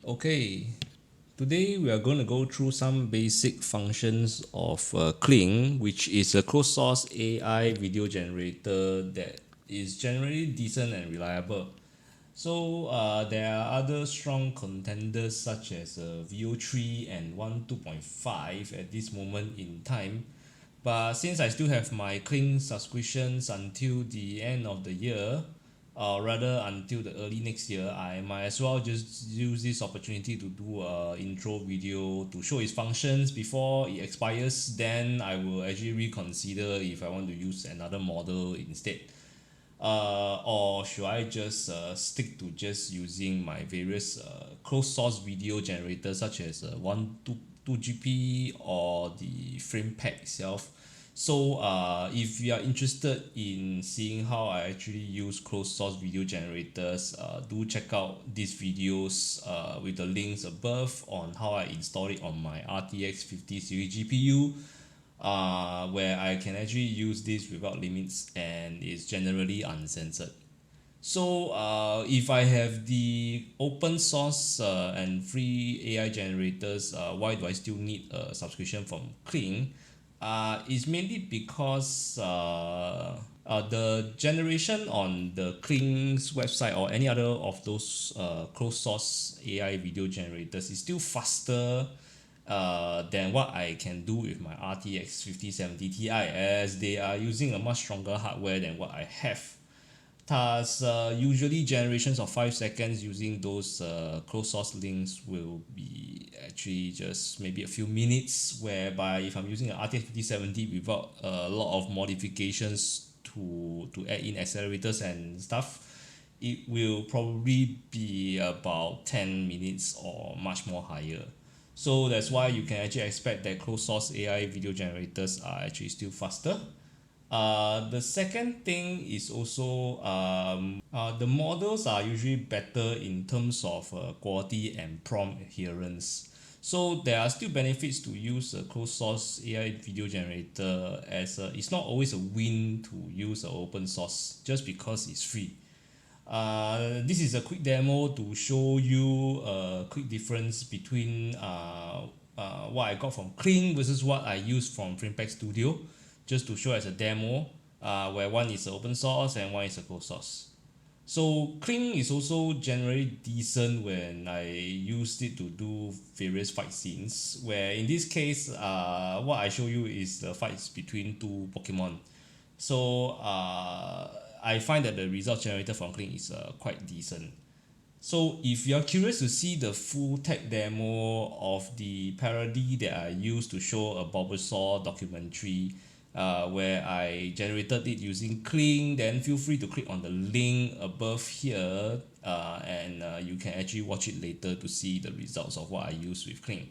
Okay, today we are going to go through some basic functions of Kling, which is a closed source AI video generator that is generally decent and reliable. So there are other strong contenders such as VO3 and 2.5 at this moment in time. But since I still have my Kling subscriptions until the end of the year, or rather until the early next year, I might as well just use this opportunity to do a intro video to show its functions before it expires. Then I will actually reconsider if I want to use another model instead. Or should I just stick to just using my various closed source video generators such as 2GP or the frame pack itself. So if you are interested in seeing how I actually use closed source video generators, do check out these videos with the links above on how I install it on my RTX 50 series GPU, where I can actually use this without limits and it's generally uncensored. So if I have the open source and free AI generators, why do I still need a subscription from Kling? It's mainly because the generation on the Kling's website or any other of those closed source AI video generators is still faster than what I can do with my RTX 5070 Ti, as they are using a much stronger hardware than what I have. Thus, usually generations of 5 seconds using those closed source links will be actually just maybe a few minutes, whereby if I'm using an RTX 5070 without a lot of modifications to add in accelerators and stuff, it will probably be about 10 minutes or much more higher. So that's why you can actually expect that closed source AI video generators are actually still faster. The second thing is also the models are usually better in terms of quality and prompt adherence. So there are still benefits to use a closed source AI video generator, as it's not always a win to use an open source just because it's free. This is a quick demo to show you a quick difference between what I got from Kling versus what I use from FramePack Studio, just to show as a demo, where one is open source and one is a closed source. So Kling is also generally decent when I used it to do various fight scenes, where in this case what I show you is the fights between two Pokemon. So I find that the result generated from Kling is quite decent. So if you're curious to see the full tech demo of the parody that I used to show a Bulbasaur documentary, where I generated it using Kling, then feel free to click on the link above here, and you can actually watch it later to see the results of what I use with Kling.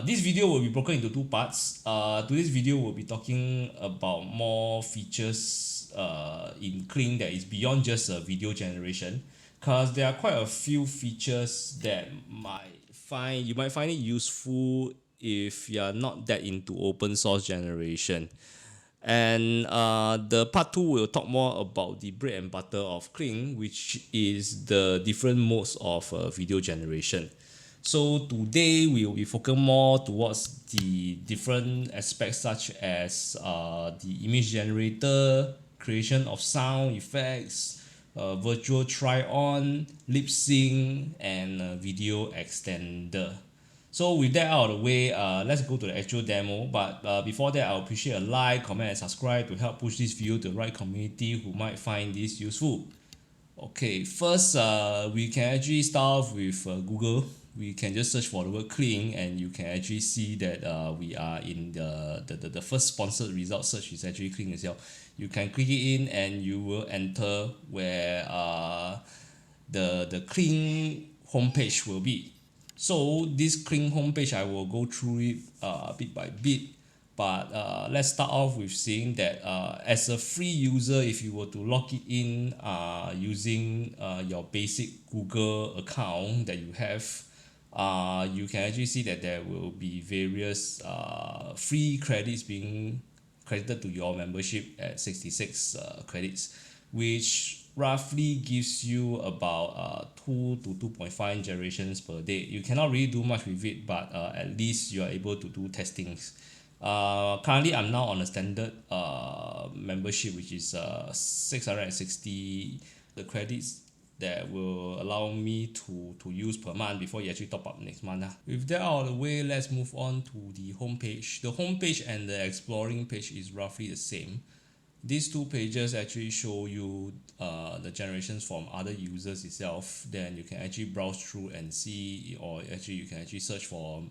This video will be broken into two parts. Today's video will be talking about more features in Kling that is beyond just a video generation, because there are quite a few features that you might find it useful if you're not that into open source generation. And the part two will talk more about the bread and butter of Kling, which is the different modes of video generation. So today we will be focusing more towards the different aspects such as the image generator, creation of sound effects, virtual try-on, lip sync, and video extender. So with that out of the way, let's go to the actual demo. But before that, I'll appreciate a like, comment, and subscribe to help push this video to the right community who might find this useful. Okay, first we can actually start off with Google. We can just search for the word Kling, and you can actually see that we are in the first sponsored result search is actually Kling itself. You can click it in and you will enter where the Kling homepage will be. So this Kling homepage, I will go through it bit by bit. But let's start off with saying that as a free user, if you were to log it in using your basic Google account that you have, you can actually see that there will be various free credits being credited to your membership at 66 credits, which roughly gives you about 2 to 2.5 generations per day. You cannot really do much with it, but at least you are able to do testings. Currently, I'm now on a standard membership, which is 660 the credits that will allow me to use per month before you actually top up next month. With that out of the way, let's move on to the homepage. The homepage and the exploring page is roughly the same. These two pages actually show you the generations from other users itself. Then you can actually browse through and see, or actually you can actually search for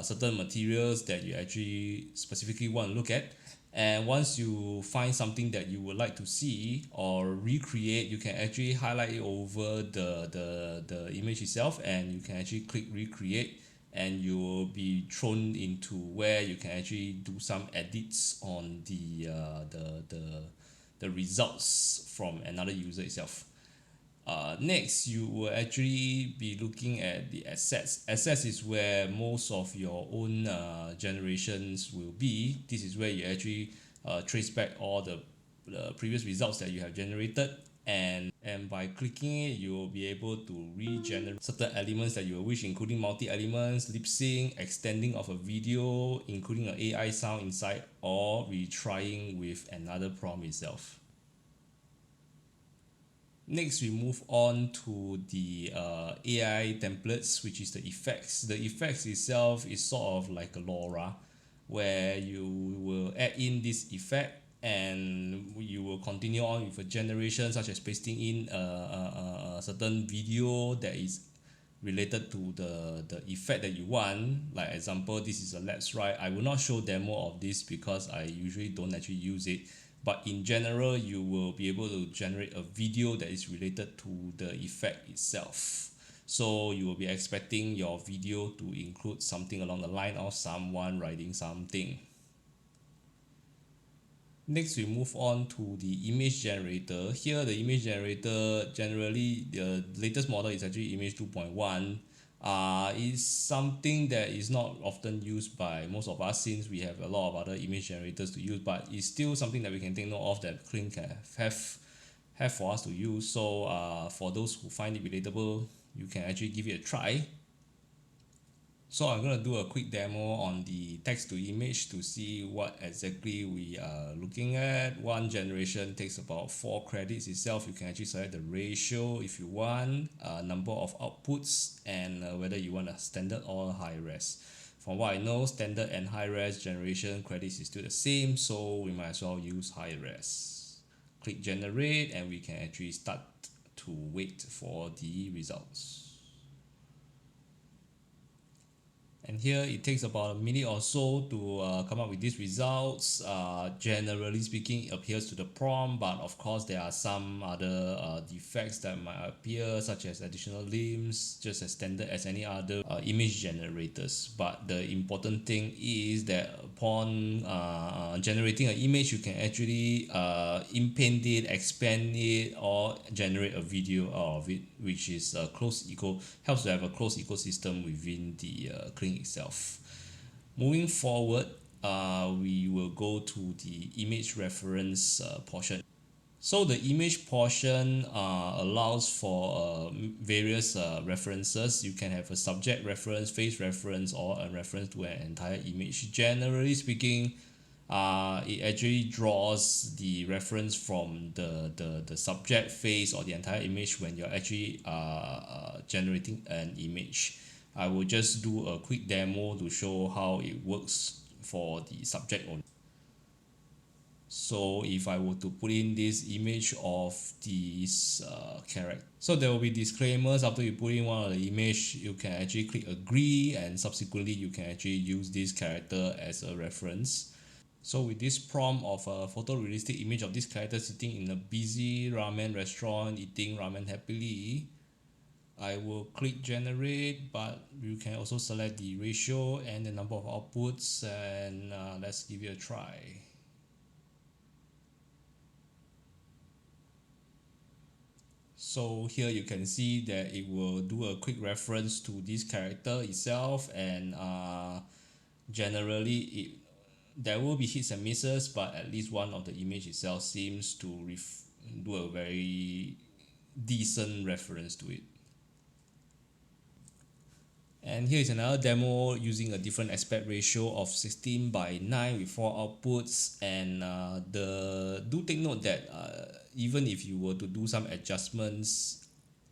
certain materials that you actually specifically want to look at. And once you find something that you would like to see or recreate, you can actually highlight it over the image itself, and you can actually click recreate, and you will be thrown into where you can actually do some edits on the results from another user itself. Next, you will actually be looking at the assets. Assets is where most of your own generations will be. This is where you actually trace back all the previous results that you have generated, and by clicking it, you will be able to regenerate certain elements that you wish, including multi-elements, lip sync, extending of a video, including an AI sound inside, or retrying with another prompt itself. Next, we move on to the AI templates, which is the effects. The effects itself is sort of like a LoRa, where you will add in this effect and you will continue on with a generation, such as pasting in a certain video that is related to the effect that you want. Like example, this is a let's ride. I will not show demo of this because I usually don't actually use it, but in general you will be able to generate a video that is related to the effect itself. So you will be expecting your video to include something along the line of someone riding something. Next, we move on to the image generator. Here, the image generator, generally the latest model is actually image 2.1. Is something that is not often used by most of us, since we have a lot of other image generators to use, but it's still something that we can take note of that Kling can have for us to use. So for those who find it relatable, you can actually give it a try. So I'm going to do a quick demo on the text to image to see what exactly we are looking at. One generation takes about 4 credits itself. You can actually select the ratio if you want, number of outputs, and whether you want a standard or high res. From what I know, standard and high res generation credits is still the same, so we might as well use high res. Click generate, and we can actually start to wait for the results. And here it takes about a minute or so to come up with these results. Generally speaking, it appears to the prompt, but of course there are some other defects that might appear, such as additional limbs, just as standard as any other image generators. But the important thing is that upon generating an image, you can actually inpaint it, expand it, or generate a video out of it, which is a helps to have a closed ecosystem within the Kling itself. Moving forward, we will go to the image reference portion. So the image portion allows for various references. You can have a subject reference, face reference, or a reference to an entire image. Generally speaking, it actually draws the reference from the subject, face, or the entire image when you're actually generating an image. I will just do a quick demo to show how it works for the subject only. So if I were to put in this image of this character, so there will be disclaimers after you put in one of the image. You can actually click agree, and subsequently you can actually use this character as a reference. So with this prompt of a photorealistic image of this character sitting in a busy ramen restaurant eating ramen happily, I will click generate, but you can also select the ratio and the number of outputs, and let's give it a try. So here you can see that it will do a quick reference to this character itself, and generally there will be hits and misses, but at least one of the image itself seems to do a very decent reference to it. And here is another demo using a different aspect ratio of 16 by 9 with 4 outputs. And do take note that even if you were to do some adjustments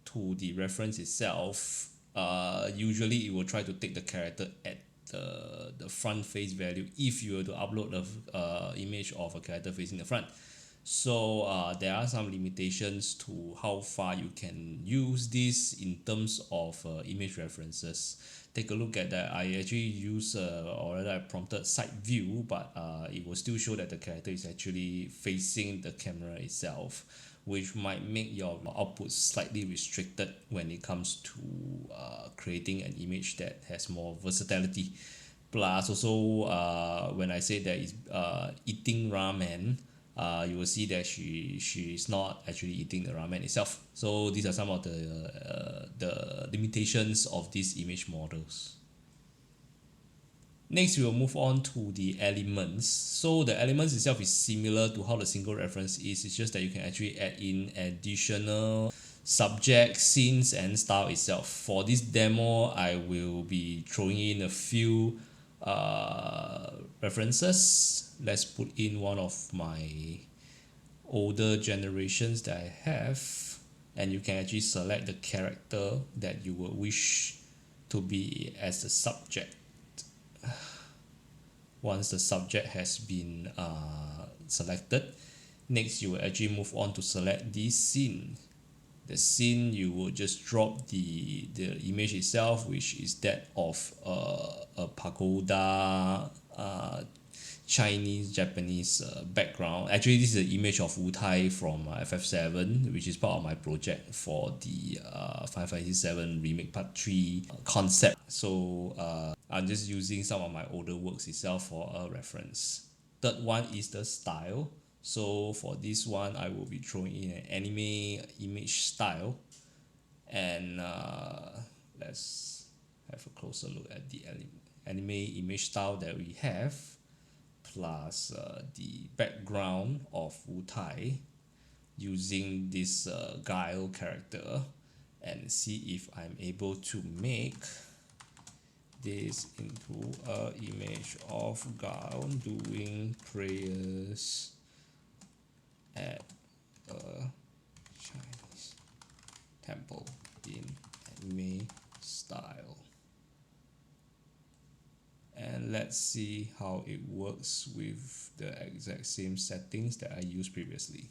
to the reference itself, usually it will try to take the character at the front face value if you were to upload a image of a character facing the front. So there are some limitations to how far you can use this in terms of image references. Take a look at that. I actually use or rather I prompted side view, but it will still show that the character is actually facing the camera itself, which might make your output slightly restricted when it comes to creating an image that has more versatility. Plus also when I say that is eating ramen, you will see that she is not actually eating the ramen itself. So these are some of the limitations of these image models. Next, we will move on to the elements. So the elements itself is similar to how the single reference is. It's just that you can actually add in additional subject, scenes, and style itself. For this demo, I will be throwing in a few references. Let's put in one of my older generations that I have, and you can actually select the character that you would wish to be as a subject. Once the subject has been selected, next you will actually move on to select the scene. The scene, you will just drop the image itself, which is that of a pagoda Chinese Japanese background. Actually, this is an image of Wu Tai from FF7, which is part of my project for the Final Fantasy 7 Remake Part 3 concept. So I'm just using some of my older works itself for a reference. Third one is the style. So for this one, I will be throwing in an anime image style. And let's have a closer look at the anime image style that we have, plus the background of Wu Tai using this Guile character, and see if I'm able to make this into a image of Guile doing prayers at a Chinese temple in anime style. And let's see how it works with the exact same settings that I used previously.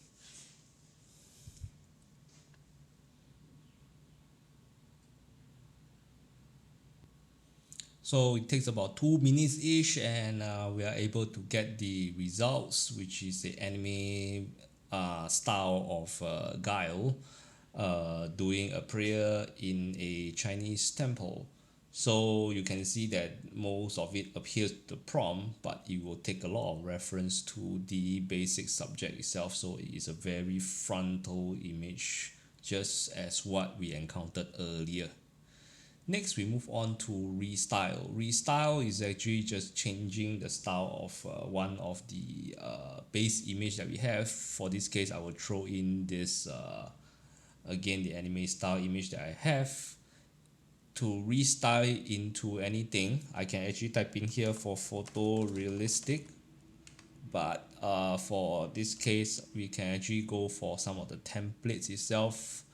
So it takes about 2 minutes ish, and we are able to get the results, which is the anime style of Guile doing a prayer in a Chinese temple. So you can see that most of it appears to prompt, but it will take a lot of reference to the basic subject itself. So it is a very frontal image, just as what we encountered earlier. Next, we move on to restyle. Restyle is actually just changing the style of one of the base image that we have. For this case, I will throw in this again the anime style image that I have. To restyle it into anything, I can actually type in here for photorealistic, but for this case we can actually go for some of the templates itself,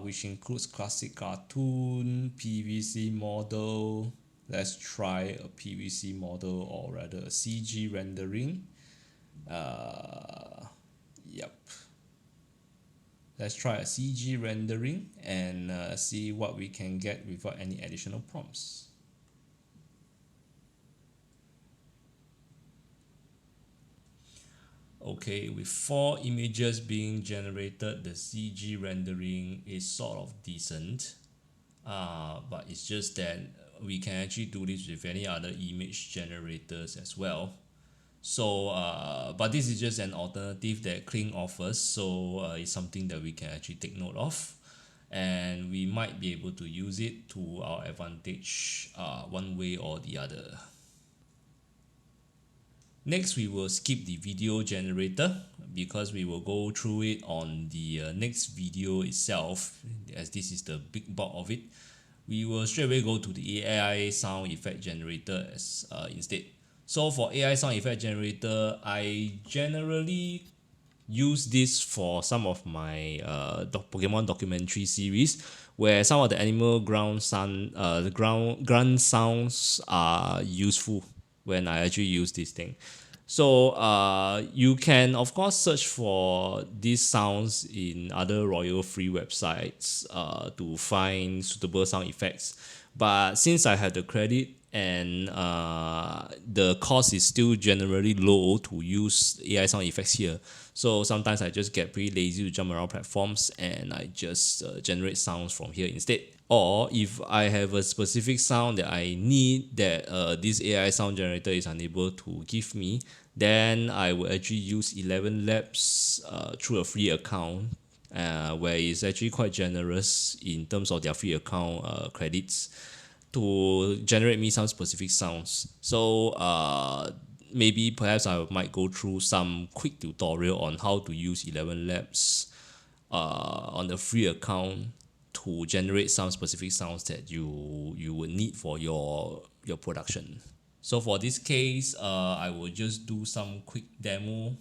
which includes classic cartoon, PVC model. Let's try a PVC model, or rather a CG rendering. Yep, let's try a CG rendering and see what we can get without any additional prompts. Okay, with 4 images being generated, the CG rendering is sort of decent. But it's just that we can actually do this with any other image generators as well. So but this is just an alternative that Kling offers, so it's something that we can actually take note of, and we might be able to use it to our advantage one way or the other. Next, we will skip the video generator because we will go through it on the next video itself, as this is the big bulk of it. We will straight away go to the AI sound effect generator as instead. So for AI sound effect generator, I generally use this for some of my Pokemon documentary series, where some of the animal the grunt sounds are useful when I actually use this thing. So you can of course search for these sounds in other royal free websites to find suitable sound effects. But since I have the credit and the cost is still generally low to use AI sound effects here, so sometimes I just get pretty lazy to jump around platforms and I just generate sounds from here instead. Or if I have a specific sound that I need that this AI sound generator is unable to give me, then I will actually use 11 Labs through a free account, where it's actually quite generous in terms of their free account credits to generate me some specific sounds. So maybe perhaps I might go through some quick tutorial on how to use 11 Labs on the free account to generate some specific sounds that you would need for your production. So for this case, I will just do some quick demo.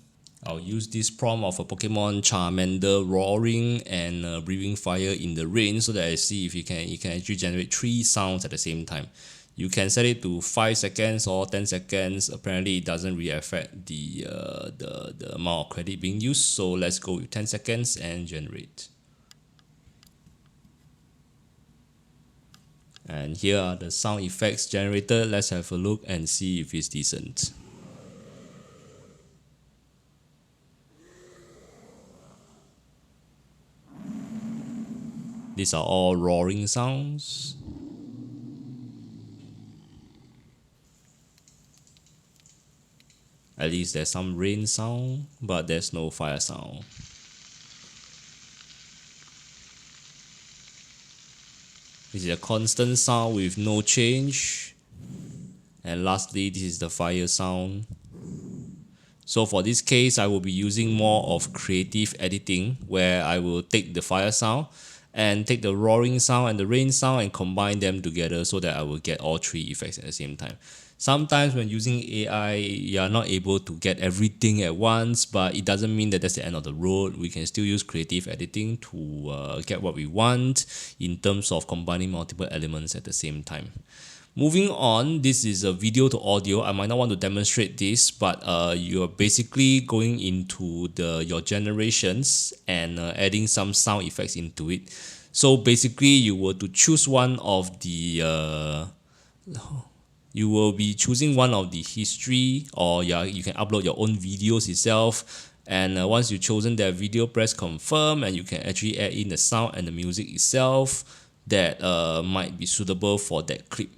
I'll use this prompt of a Pokemon Charmander roaring and breathing fire in the rain so that I see if you can actually generate three sounds at the same time. You can set it to 5 seconds or 10 seconds. Apparently, it doesn't really affect the amount of credit being used. So let's go with 10 seconds and generate. And here are the sound effects generated. Let's have a look and see if it's decent. These are all roaring sounds. At least there's some rain sound, but there's no fire sound. This is a constant sound with no change. And lastly, this is the fire sound. So for this case, I will be using more of creative editing, where I will take the fire sound and take the roaring sound and the rain sound and combine them together so that I will get all three effects at the same time. Sometimes when using AI, you are not able to get everything at once, but it doesn't mean that that's the end of the road. We can still use creative editing to get what we want in terms of combining multiple elements at the same time. Moving on, this is a video to audio. I might not want to demonstrate this, but you're basically going into your generations and adding some sound effects into it. So basically, you were to choose one of the you will be choosing one of the history, or yeah, you can upload your own videos itself. And once you've chosen that video, press confirm and you can actually add in the sound and the music itself that might be suitable for that clip.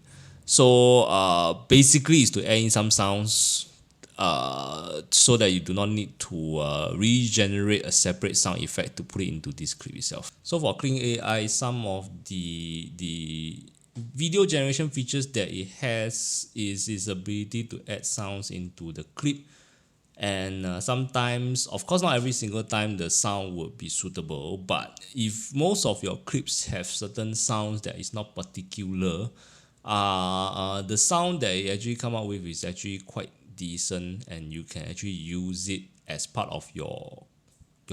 So basically is to add in some sounds so that you do not need to regenerate a separate sound effect to put it into this clip itself. So for Kling AI, some of the video generation features that it has is its ability to add sounds into the clip. And sometimes, of course, not every single time the sound would be suitable, but if most of your clips have certain sounds that is not particular, the sound that it actually come up with is actually quite decent, and you can actually use it as part of your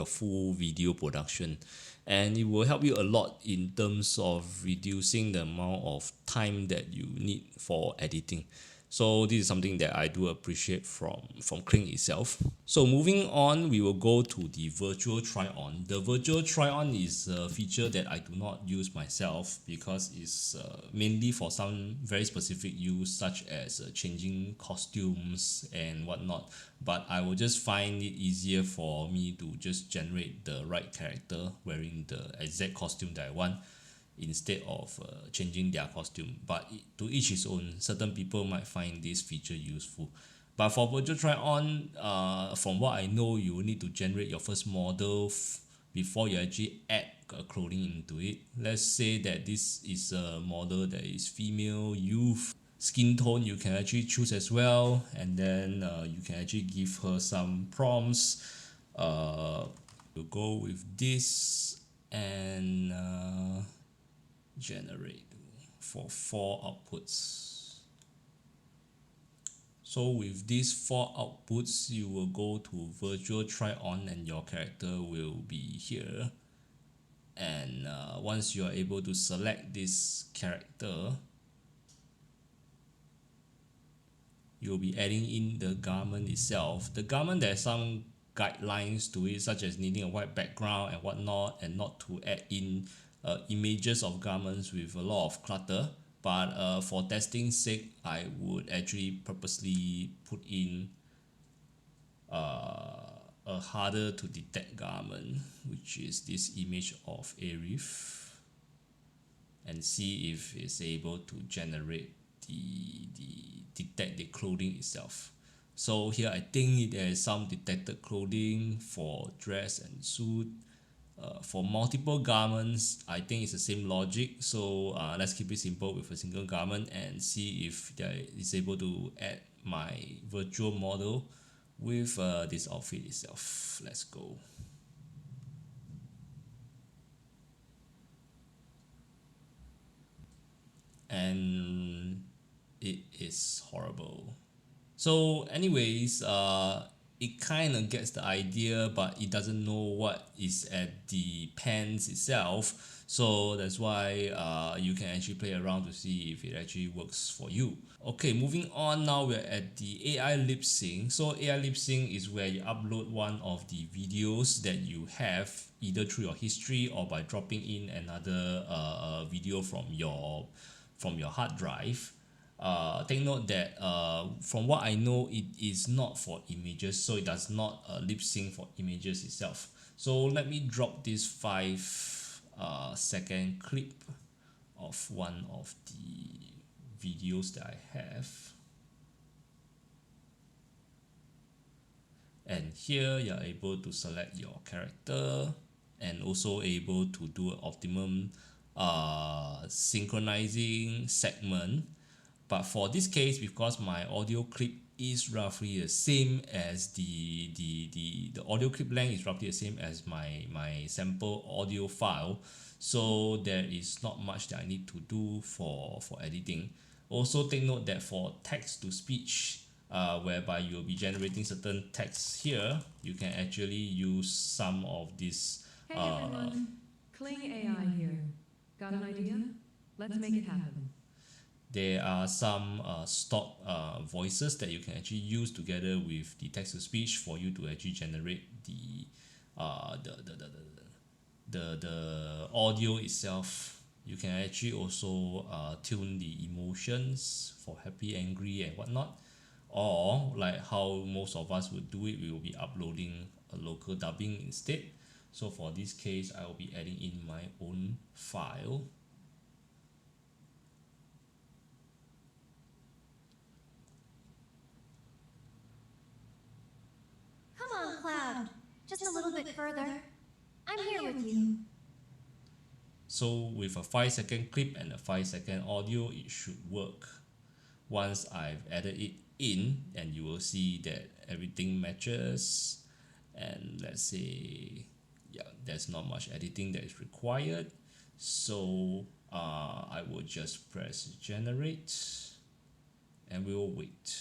full video production, and it will help you a lot in terms of reducing the amount of time that you need for editing. So this is something that I do appreciate from Kling itself. So moving on, we will go to the virtual try-on. The virtual try-on is a feature that I do not use myself because it's mainly for some very specific use, such as changing costumes and whatnot. But I will just find it easier for me to just generate the right character wearing the exact costume that I want, instead of changing their costume. But to each his own. Certain people might find this feature useful. But for virtual try on, from what I know, you will need to generate your first model before you actually add clothing into it. Let's say that this is a model that is female youth. skin tone you can actually choose as well, and then you can actually give her some prompts. We'll go with this and generate for 4 outputs. So with these 4 outputs, you will go to virtual try on and your character will be here. And once you are able to select this character, you'll be adding in the garment itself. The garment, there's some guidelines to it, such as needing a white background and whatnot, and not to add in images of garments with a lot of clutter. But for testing sake, I would actually purposely put in a harder to detect garment, which is this image of Arif, and see if it's able to generate the detect the clothing itself. So here I think there is some detected clothing for dress and suit. For multiple garments, I think it's the same logic. So let's keep it simple with a single garment and see if there is able to add my virtual model with this outfit itself. Let's go. And it is horrible. So anyways, it kind of gets the idea, but it doesn't know what is at the pants itself. So that's why you can actually play around to see if it actually works for you. Okay, moving on, now we're at the AI lip sync. So AI lip sync is where you upload one of the videos that you have either through your history or by dropping in another video from your hard drive. Take note that from what I know, it is not for images, so it does not lip sync for images itself. So let me drop this 5 second clip of one of the videos that I have. And here you're able to select your character and also able to do an optimum synchronizing segment. But for this case, because my audio clip is roughly the same as the audio clip length is roughly the same as my sample audio file, so there is not much that I need to do for editing. Also take note that for text to speech, whereby you'll be generating certain text here, you can actually use some of this. Hey everyone, Kling AI here. Got an idea? Let's make it happen. There are some stock voices that you can actually use together with the text to speech for you to actually generate uh, the, the, the, the audio itself. You can actually also tune the emotions for happy, angry, and whatnot. Or like how most of us would do it, we will be uploading a local dubbing instead. So for this case, I will be adding in my own file. Come on, Cloud. Just a little bit further. I'm here with you. So with a 5 second clip and a 5 second audio, it should work. Once I've added it in, and you will see that everything matches. And let's say, yeah, there's not much editing that is required. So I will just press generate and we will wait.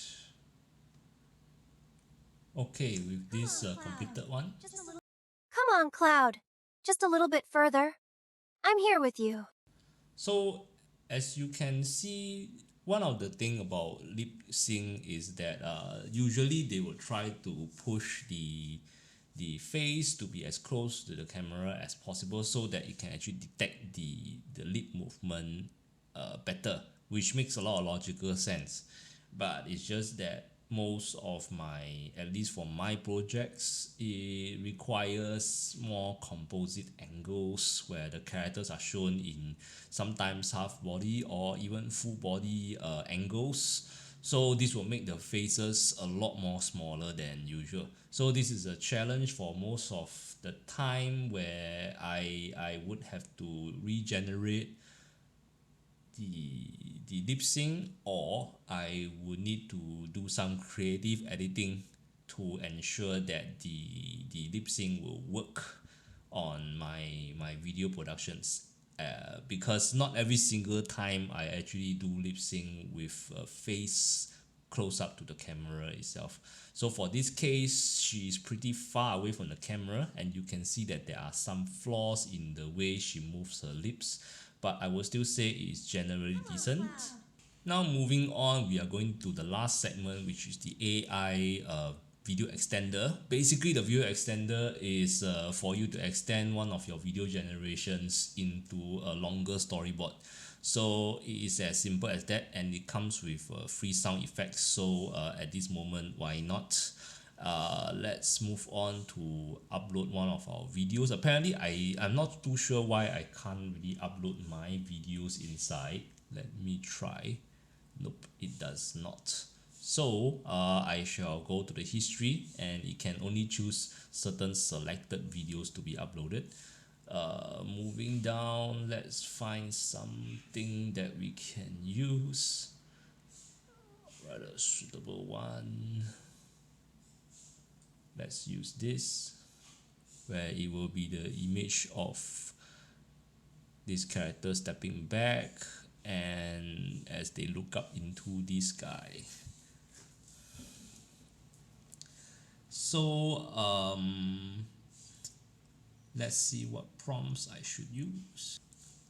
Okay, with this completed one. Come on, Cloud. Just a little bit further. I'm here with you. So as you can see, one of the thing about lip sync is that usually they will try to push the face to be as close to the camera as possible so that it can actually detect the lip movement better, which makes a lot of logical sense. But it's just that most of my, at least for my projects, it requires more composite angles where the characters are shown in sometimes half body or even full body angles. So this will make the faces a lot more smaller than usual. So this is a challenge for most of the time where I would have to regenerate the lip sync, or I would need to do some creative editing to ensure that the lip sync will work on my video productions. Because not every single time I actually do lip sync with a face close up to the camera itself. So for this case, she is pretty far away from the camera, and you can see that there are some flaws in the way she moves her lips, but I will still say it's generally decent. Now moving on, we are going to the last segment, which is the AI video extender. Basically, the video extender is for you to extend one of your video generations into a longer storyboard. So it is as simple as that, and it comes with free sound effects. So at this moment, why not? Let's move on to upload one of our videos. Apparently, I'm not too sure why I can't really upload my videos inside. Let me try. Nope, it does not. So I shall go to the history, and it can only choose certain selected videos to be uploaded. Moving down, let's find something that we can use, rather suitable one. Let's use this, where it will be the image of this character stepping back, and as they look up into this guy. So let's see what prompts I should use.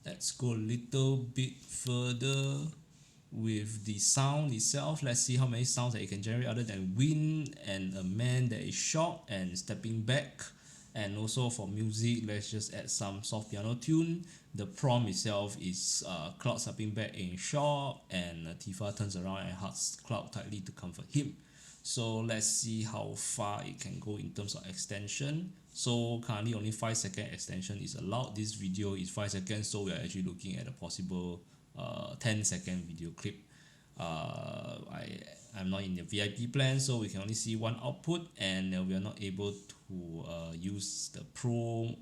Let's go a little bit further with the sound itself. Let's see how many sounds that you can generate other than wind and a man that is shocked and stepping back. And also for music, let's just add some soft piano tune. The prompt itself is Cloud stepping back in shock, and Tifa turns around and hugs Cloud tightly to comfort him. So let's see how far it can go in terms of extension. So currently only 5-second extension is allowed. This video is 5 seconds, so we are actually looking at a possible 10-second video clip. I'm not in the VIP plan, so we can only see one output, and we are not able to use the pro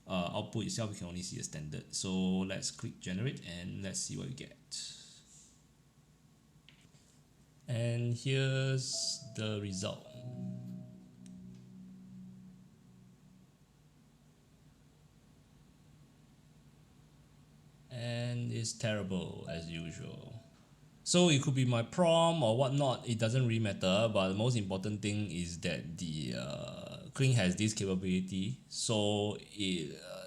output itself. We can only see the standard. So let's click generate, and let's see what we get. And here's the result. And it's terrible as usual. So it could be my prompt or whatnot, it doesn't really matter, but the most important thing is that the Kling has this capability, so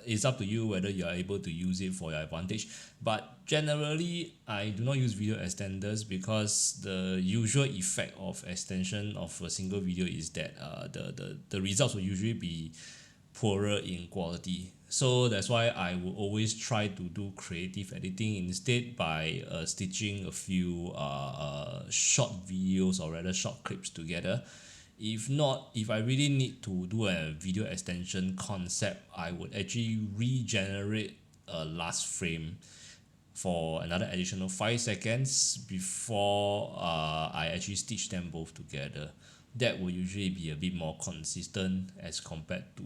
it's up to you whether you are able to use it for your advantage. But generally, I do not use video extenders because the usual effect of extension of a single video is that the results will usually be poorer in quality. So that's why I will always try to do creative editing instead by stitching a few short videos, or rather short clips together. If not, if I really need to do a video extension concept, I would actually regenerate a last frame for another additional 5 seconds before I actually stitch them both together. That will usually be a bit more consistent as compared to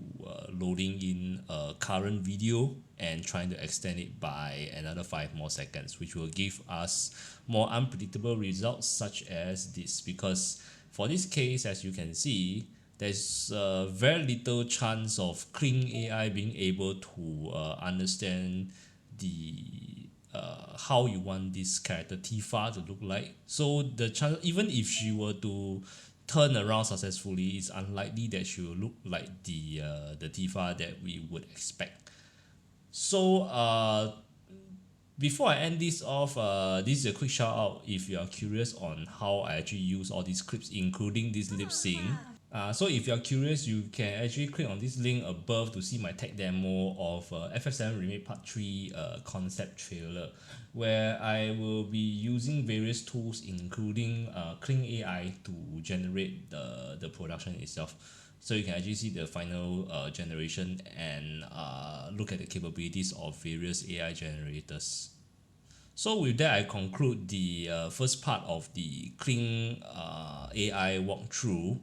loading in a current video and trying to extend it by another 5 more seconds, which will give us more unpredictable results such as this. Because for this case, as you can see, there's very little chance of Kling AI being able to understand the how you want this character Tifa to look like. So the chance, even if she were to turn around successfully, it's unlikely that she will look like the Tifa that we would expect. So before I end this off, this is a quick shout out if you are curious on how I actually use all these clips, including this lip sync. So if you're curious, you can actually click on this link above to see my tech demo of FF7 Remake Part 3 concept trailer, where I will be using various tools including Kling AI to generate the production itself. So you can actually see the final generation and look at the capabilities of various AI generators. So with that, I conclude the first part of the Kling AI walkthrough.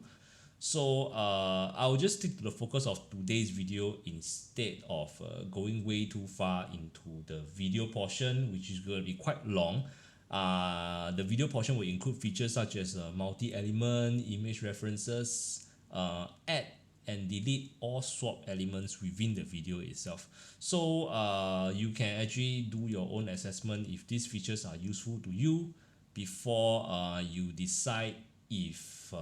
So I'll just stick to the focus of today's video instead of going way too far into the video portion, which is going to be quite long. The video portion will include features such as multi-element image references, add and delete or swap elements within the video itself. So you can actually do your own assessment if these features are useful to you before you decide if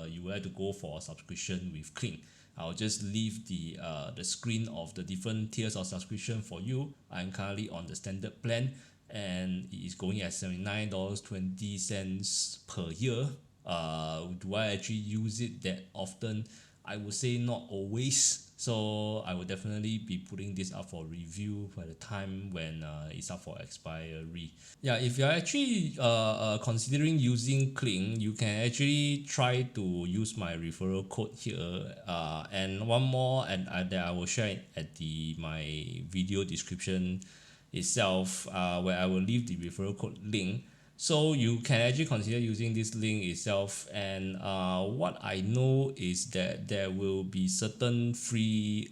you would like to go for a subscription with Kling. I'll just leave the screen of the different tiers of subscription for you. I'm currently on the standard plan and it is going at $79.20 per year. Do I actually use it that often? I would say not always. So I will definitely be putting this up for review by the time when it's up for expiry. Yeah, if you're actually considering using Kling, you can actually try to use my referral code here. And one more, and that I will share at the my video description itself, where I will leave the referral code link. So you can actually consider using this link itself. And what I know is that there will be certain free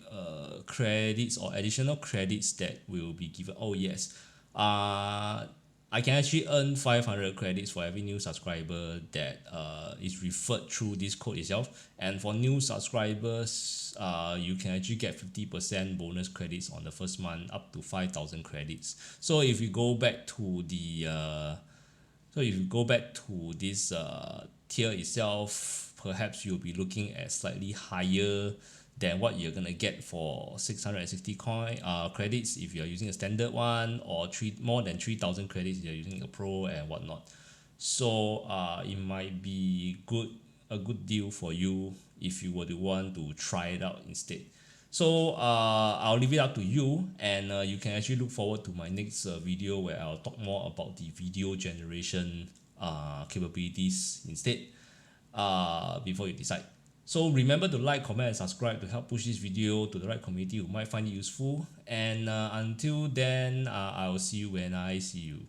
credits or additional credits that will be given. Oh yes, I can actually earn 500 credits for every new subscriber that is referred through this code itself. And for new subscribers, you can actually get 50% bonus credits on the first month, up to 5,000 credits. So if you go back to this tier itself, perhaps you'll be looking at slightly higher than what you're gonna get for 660 credits if you're using a standard one, or more than 3,000 credits if you're using a pro and whatnot. So it might be a good deal for you if you were to want to try it out instead. So I'll leave it up to you, and you can actually look forward to my next video where I'll talk more about the video generation capabilities instead before you decide. So remember to like, comment and subscribe to help push this video to the right community who might find it useful. And until then, I will see you when I see you.